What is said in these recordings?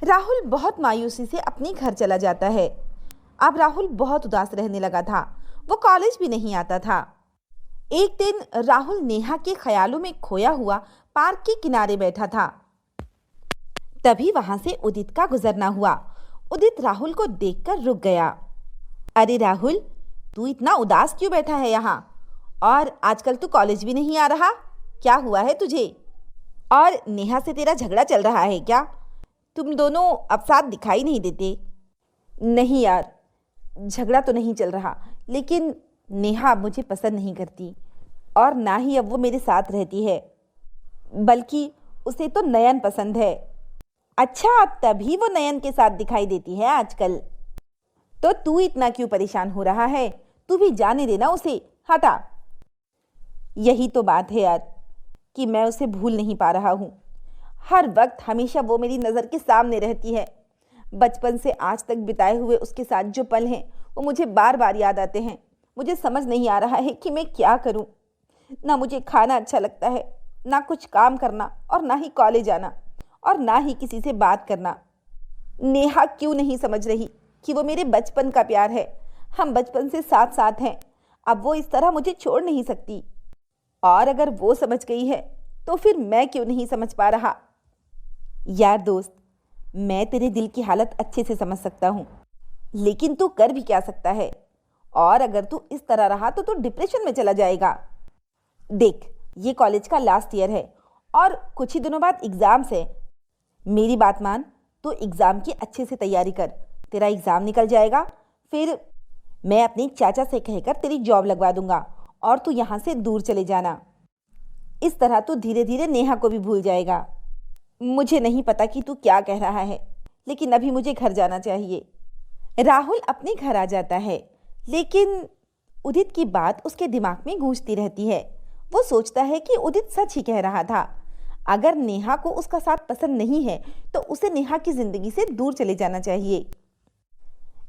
राहुल बहुत मायूसी से अपने घर चला जाता है। अब राहुल बहुत उदास रहने लगा था। वो कॉलेज भी नहीं आता था। एक दिन राहुल नेहा के ख्यालों में खोया हुआ पार्क के किनारे बैठा था। तभी वहां से उदित का गुजरना हुआ। उदित राहुल को देखकर रुक गया। अरे राहुल, तू इतना उदास क्यों बैठा है यहाँ? और आजकल तू कॉलेज भी नहीं आ रहा, क्या हुआ है तुझे? और नेहा से तेरा झगड़ा चल रहा है क्या? तुम दोनों अब साथ दिखाई नहीं देते। नहीं यार, झगड़ा तो नहीं चल रहा, लेकिन नेहा अब मुझे पसंद नहीं करती और ना ही अब वो मेरे साथ रहती है, बल्कि उसे तो नयन पसंद है। अच्छा, तभी वो नयन के साथ दिखाई देती है आजकल। तो तू इतना क्यों परेशान हो रहा है? तू भी जाने देना उसे, हटा। यही तो बात है यार कि मैं उसे भूल नहीं पा रहा हूँ। हर वक्त हमेशा वो मेरी नज़र के सामने रहती है। बचपन से आज तक बिताए हुए उसके साथ जो पल हैं वो मुझे बार बार याद आते हैं। मुझे समझ नहीं आ रहा है कि मैं क्या करूं। ना मुझे खाना अच्छा लगता है, ना कुछ काम करना, और ना ही कॉलेज आना, और ना ही किसी से बात करना। नेहा क्यों नहीं समझ रही कि वो मेरे बचपन का प्यार है। हम बचपन से साथ साथ हैं। अब वो इस तरह मुझे छोड़ नहीं सकती। और अगर वो समझ गई है तो फिर मैं क्यों नहीं समझ पा रहा? यार दोस्त, मैं तेरे दिल की हालत अच्छे से समझ सकता हूँ, लेकिन तू कर भी क्या सकता है? और अगर तू इस तरह रहा तो तू डिप्रेशन में चला जाएगा। देख, ये कॉलेज का लास्ट ईयर है और कुछ ही दिनों बाद एग्जाम्स है। मेरी बात मान, तो एग्ज़ाम की अच्छे से तैयारी कर। तेरा एग्ज़ाम निकल जाएगा, फिर मैं अपने चाचा से कहकर तेरी जॉब लगवा दूंगा और तू यहाँ से दूर चले जाना। इस तरह तू धीरे धीरे नेहा को भी भूल जाएगा। मुझे नहीं पता कि तू क्या कह रहा है, लेकिन अभी मुझे घर जाना चाहिए। राहुल अपने घर आ जाता है, लेकिन उदित की बात उसके दिमाग में गूंजती रहती है। वो सोचता है कि उदित सच ही कह रहा था। अगर नेहा को उसका साथ पसंद नहीं है तो उसे नेहा की जिंदगी से दूर चले जाना चाहिए।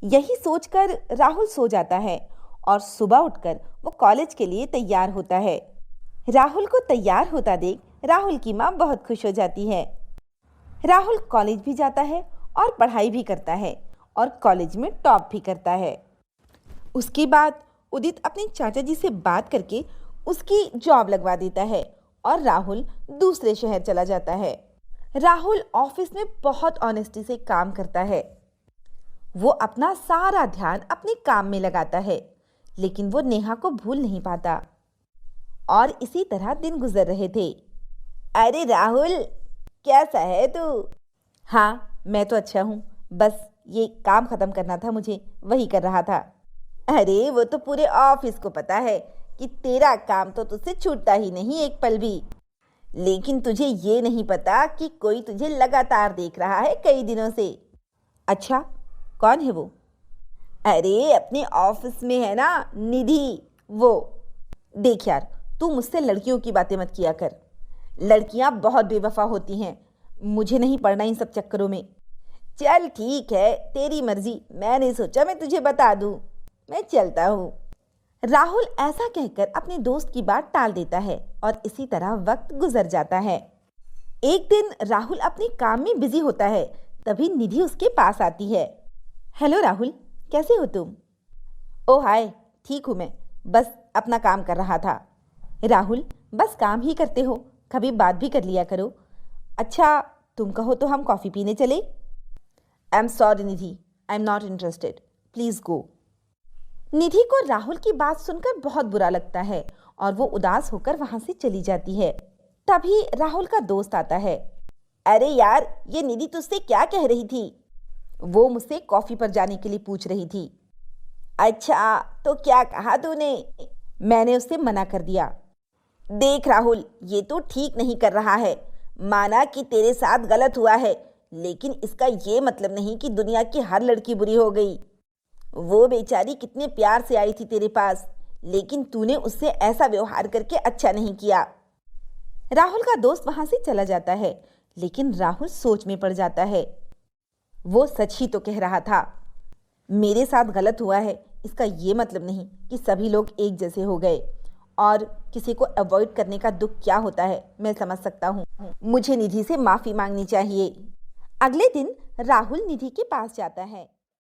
यही सोचकर राहुल सो जाता है और सुबह उठकर वो कॉलेज के लिए तैयार होता है। राहुल को तैयार होता देख राहुल की माँ बहुत खुश हो जाती है। राहुल कॉलेज भी जाता है और पढ़ाई भी करता है और कॉलेज में टॉप भी करता है। उसके बाद उदित अपने चाचा जी से बात करके उसकी जॉब लगवा देता है और राहुल दूसरे शहर चला जाता है। राहुल ऑफिस में बहुत ऑनेस्टी से काम करता है। वो अपना सारा ध्यान अपने काम में लगाता है, लेकिन वो नेहा को भूल नहीं पाता। और इसी तरह दिन गुजर रहे थे। अरे राहुल, कैसा है तू? हाँ, मैं तो अच्छा हूँ, बस ये काम खत्म करना था मुझे, वही कर रहा था। अरे वो तो पूरे ऑफिस को पता है कि तेरा काम तो तुझसे छूटता ही नहीं एक पल भी, लेकिन तुझे ये नहीं पता कि कोई तुझे लगातार देख रहा है कई दिनों से। अच्छा, कौन है वो? अरे अपने ऑफिस में है ना, निधि, वो। देख यार, तू मुझसे लड़कियों की बातें मत किया कर। लड़कियां बहुत बेवफा होती हैं, मुझे नहीं पड़ना इन सब चक्करों में। चल ठीक है, तेरी मर्जी, मैंने सोचा मैं तुझे बता दूं। मैं चलता हूँ। राहुल ऐसा कहकर अपने दोस्त की बात टाल देता है और इसी तरह वक्त गुजर जाता है। एक दिन राहुल अपने काम में बिजी होता है, तभी निधि उसके पास आती है। हेलो राहुल, कैसे हो तुम? ओ हाय, ठीक हूँ मैं, बस अपना काम कर रहा था। राहुल, बस काम ही करते हो, कभी बात भी कर लिया करो। अच्छा, तुम कहो तो हम कॉफ़ी पीने चले? I am sorry Nidhi, I am not interested, please go. Nidhi को राहुल की बात सुनकर बहुत बुरा लगता है और वो उदास होकर वहां से चली जाती है। तभी राहुल का दोस्त आता है। अरे यार, ये निधि तुझसे क्या कह रही थी? वो मुझसे कॉफ़ी पर जाने के लिए पूछ रही थी। अच्छा, तो क्या कहा तूने? मैंने उससे मना कर दिया। देख राहुल, ये तो ठीक नहीं कर रहा है। माना कि तेरे साथ गलत हुआ है, लेकिन इसका ये मतलब नहीं कि दुनिया की हर लड़की बुरी हो गई। वो बेचारी कितने प्यार से आई थी तेरे पास, लेकिन तूने उससे ऐसा व्यवहार करके अच्छा नहीं किया। राहुल का दोस्त वहां से चला जाता है, लेकिन राहुल सोच में पड़ जाता है। वो सच ही तो कह रहा था। मेरे साथ गलत हुआ है, इसका ये मतलब नहीं कि सभी लोग एक जैसे हो गए। और किसी को अवॉइड करने का दुख क्या होता है मैं समझ सकता हूँ। मुझे निधि से माफ़ी मांगनी चाहिए। अगले दिन राहुल निधि के पास जाता है।